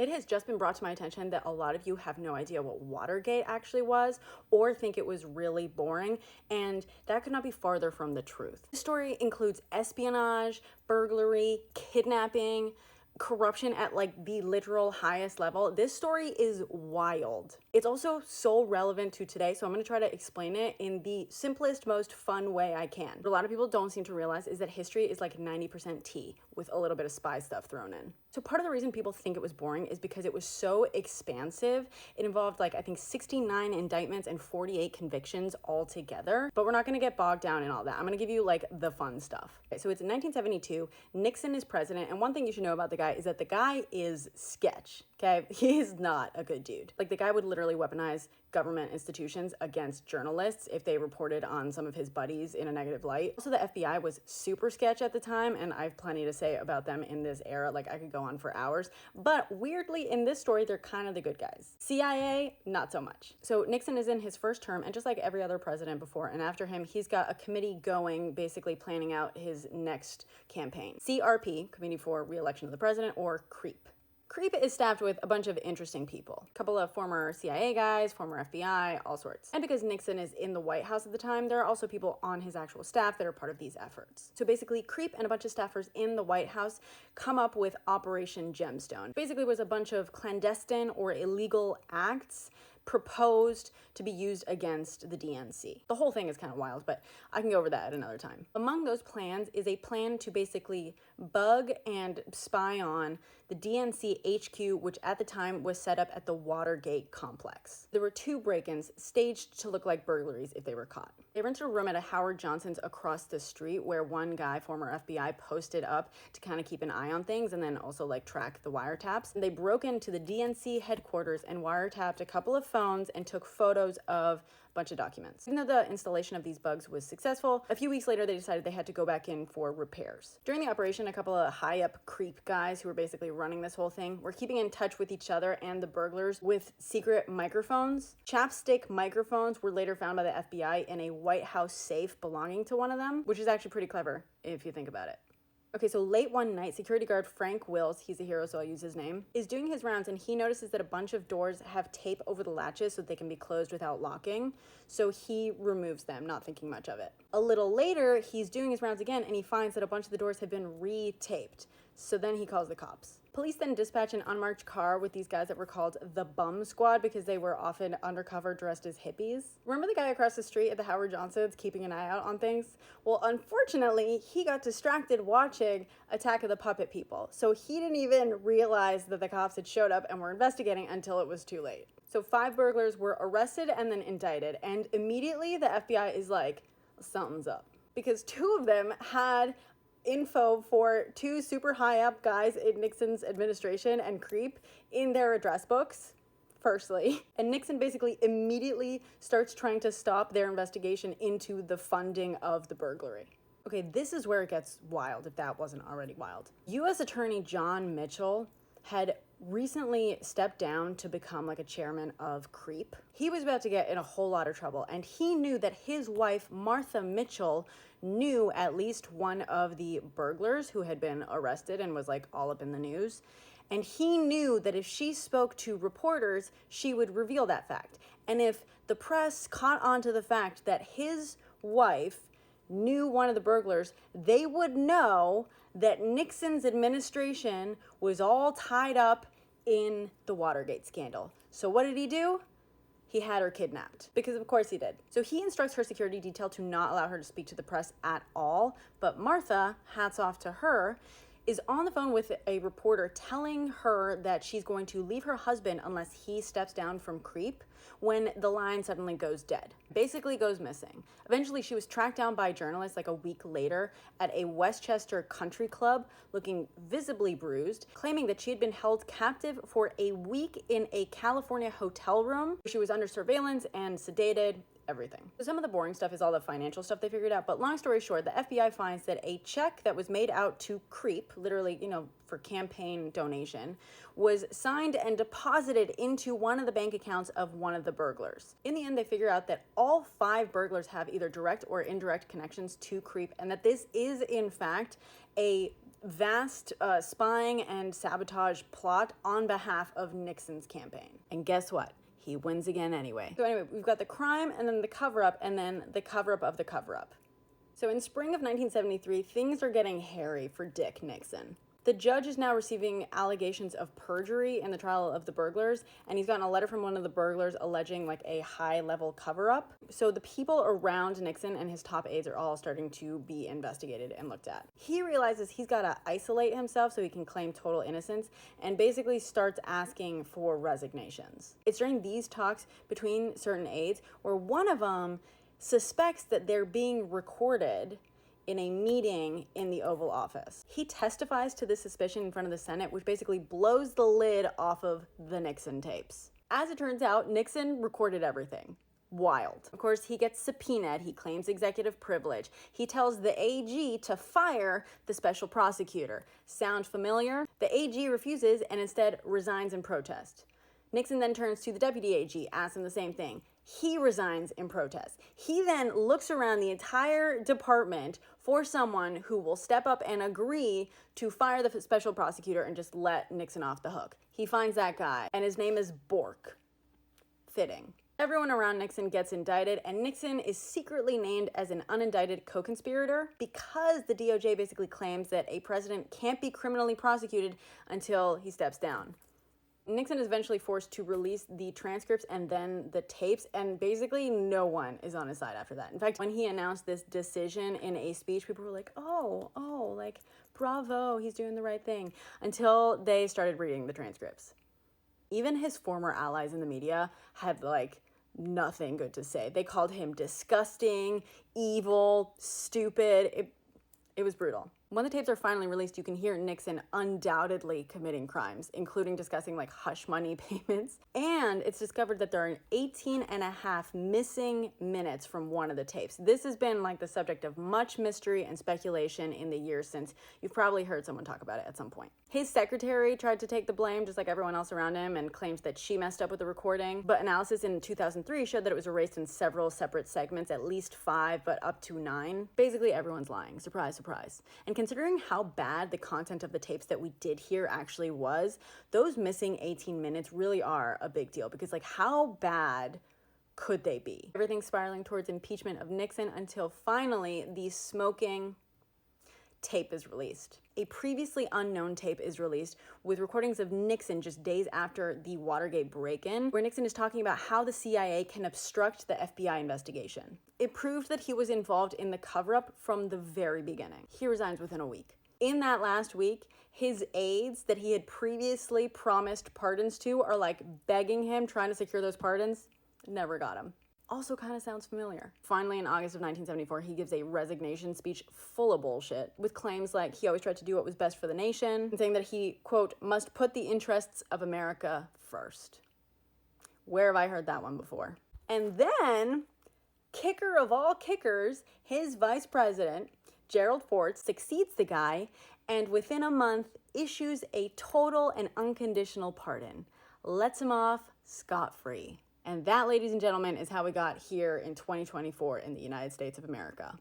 It has just been brought to my attention that a lot of you have no idea what Watergate actually was or think it was really boring, and that could not be farther from the truth. This story includes espionage, burglary, kidnapping, corruption at like the literal highest level. This story is wild. It's also so relevant to today, so I'm going to try to explain it in the simplest, most fun way I can. What a lot of people don't seem to realize is that history is like 90% tea with a little bit of spy stuff thrown in. So part of the reason people think it was boring is because it was so expansive. It involved like, I think 69 indictments and 48 convictions all together, but we're not going to get bogged down in all that. I'm going to give you like the fun stuff. Okay, so it's in 1972, Nixon is president, and one thing you should know about the guy is that the guy is sketch, okay? He is not a good dude. Like, the guy would literally weaponize government institutions against journalists if they reported on some of his buddies in a negative light. Also, the FBI was super sketch at the time, and I have plenty to say about them in this era. Like, I could go on for hours, but weirdly in this story, they're kind of the good guys. CIA, not so much. So Nixon is in his first term, and just like every other president before and after him, he's got a committee going, basically planning out his next campaign. CRP, Committee for Re-Election of the President, or CREEP. CREEP is staffed with a bunch of interesting people. A couple of former CIA guys, former FBI, all sorts. And because Nixon is in the White House at the time, there are also people on his actual staff that are part of these efforts. So basically, CREEP and a bunch of staffers in the White House come up with Operation Gemstone. Basically, it was a bunch of clandestine or illegal acts proposed to be used against the DNC. The whole thing is kind of wild, but I can go over that at another time. Among those plans is a plan to basically bug and spy on the DNC HQ, which at the time was set up at the Watergate complex. There were 2 break-ins staged to look like burglaries if they were caught. They rented a room at a Howard Johnson's across the street where one guy, former FBI, posted up to kind of keep an eye on things and then also like track the wiretaps. And they broke into the DNC headquarters and wiretapped a couple of phones and took photos of a bunch of documents. Even though the installation of these bugs was successful, a few weeks later they decided they had to go back in for repairs. During the operation, a couple of high-up CREEP guys who were basically running this whole thing were keeping in touch with each other and the burglars with secret microphones. Chapstick microphones were later found by the FBI in a White House safe belonging to one of them, which is actually pretty clever if you think about it. Okay, so late one night, security guard Frank Wills, he's a hero, so I'll use his name, is doing his rounds, and he notices that a bunch of doors have tape over the latches so they can be closed without locking. So he removes them, not thinking much of it. A little later, he's doing his rounds again, and he finds that a bunch of the doors have been re-taped. So then he calls the cops. Police then dispatch an unmarked car with these guys that were called the Bum Squad because they were often undercover dressed as hippies. Remember the guy across the street at the Howard Johnson's keeping an eye out on things? Well, unfortunately, he got distracted watching Attack of the Puppet People. So he didn't even realize that the cops had showed up and were investigating until it was too late. So 5 burglars were arrested and then indicted. And immediately the FBI is like, something's up. Because 2 of them had info for 2 super high up guys in Nixon's administration and CREEP in their address books, firstly. And Nixon basically immediately starts trying to stop their investigation into the funding of the burglary. Okay, this is where it gets wild, if that wasn't already wild. U.S. Attorney John Mitchell had recently stepped down to become like a chairman of CREEP. He was about to get in a whole lot of trouble, and he knew that his wife, Martha Mitchell, knew at least one of the burglars who had been arrested and was like all up in the news. And he knew that if she spoke to reporters, she would reveal that fact. And if the press caught on to the fact that his wife knew one of the burglars, they would know that Nixon's administration was all tied up in the Watergate scandal. So what did he do? He had her kidnapped, because of course he did. So he instructs her security detail to not allow her to speak to the press at all. But Martha, hats off to her, is on the phone with a reporter telling her that she's going to leave her husband unless he steps down from CREEP when the line suddenly goes dead. Basically goes missing. Eventually she was tracked down by journalists like a week later at a Westchester country club looking visibly bruised, claiming that she had been held captive for a week in a California hotel room. She was under surveillance and sedated, everything. So some of the boring stuff is all the financial stuff they figured out, but long story short, the FBI finds that a check that was made out to CREEP, literally, for campaign donation, was signed and deposited into one of the bank accounts of one of the burglars. In the end, they figure out that all 5 burglars have either direct or indirect connections to CREEP, and that this is, in fact, a vast spying and sabotage plot on behalf of Nixon's campaign. And guess what? He wins again anyway. So anyway, we've got the crime and then the cover-up and then the cover-up of the cover-up. So in spring of 1973, things are getting hairy for Dick Nixon. The judge is now receiving allegations of perjury in the trial of the burglars, and he's gotten a letter from one of the burglars alleging like a high-level cover-up. So the people around Nixon and his top aides are all starting to be investigated and looked at. He realizes he's got to isolate himself so he can claim total innocence, and basically starts asking for resignations. It's during these talks between certain aides where one of them suspects that they're being recorded in a meeting in the Oval Office. He testifies to this suspicion in front of the Senate, which basically blows the lid off of the Nixon tapes. As it turns out, Nixon recorded everything. Wild. Of course, he gets subpoenaed. He claims executive privilege. He tells the AG to fire the special prosecutor. Sound familiar? The AG refuses and instead resigns in protest. Nixon then turns to the deputy AG, asks him the same thing. He resigns in protest. He then looks around the entire department for someone who will step up and agree to fire the special prosecutor and just let Nixon off the hook. He finds that guy, and his name is Bork. Fitting. Everyone around Nixon gets indicted, and Nixon is secretly named as an unindicted co-conspirator because the DOJ basically claims that a president can't be criminally prosecuted until he steps down. Nixon is eventually forced to release the transcripts and then the tapes, and basically no one is on his side after that. In fact, when he announced this decision in a speech, people were like, like, bravo, he's doing the right thing, until they started reading the transcripts. Even his former allies in the media had, like, nothing good to say. They called him disgusting, evil, stupid. It was brutal. When the tapes are finally released, you can hear Nixon undoubtedly committing crimes, including discussing like hush money payments. And it's discovered that there are 18 and a half missing minutes from one of the tapes. This has been like the subject of much mystery and speculation in the years since. You've probably heard someone talk about it at some point. His secretary tried to take the blame, just like everyone else around him, and claims that she messed up with the recording. But analysis in 2003 showed that it was erased in several separate segments, at least 5, but up to 9. Basically, everyone's lying. Surprise, surprise. And considering how bad the content of the tapes that we did hear actually was, those missing 18 minutes really are a big deal, because like how bad could they be? Everything's spiraling towards impeachment of Nixon until finally the smoking tape is released. A previously unknown tape is released with recordings of Nixon just days after the Watergate break-in, where Nixon is talking about how the CIA can obstruct the FBI investigation. It proved that he was involved in the cover-up from the very beginning. He resigns within a week. In that last week, his aides that he had previously promised pardons to are like begging him, trying to secure those pardons. Never got him. Also kind of sounds familiar. Finally, in August of 1974, he gives a resignation speech full of bullshit, with claims like he always tried to do what was best for the nation, and saying that he, quote, must put the interests of America first. Where have I heard that one before? And then, kicker of all kickers, his vice president, Gerald Ford, succeeds the guy, and within a month issues a total and unconditional pardon. Lets him off scot-free. And that, ladies and gentlemen, is how we got here in 2024 in the United States of America.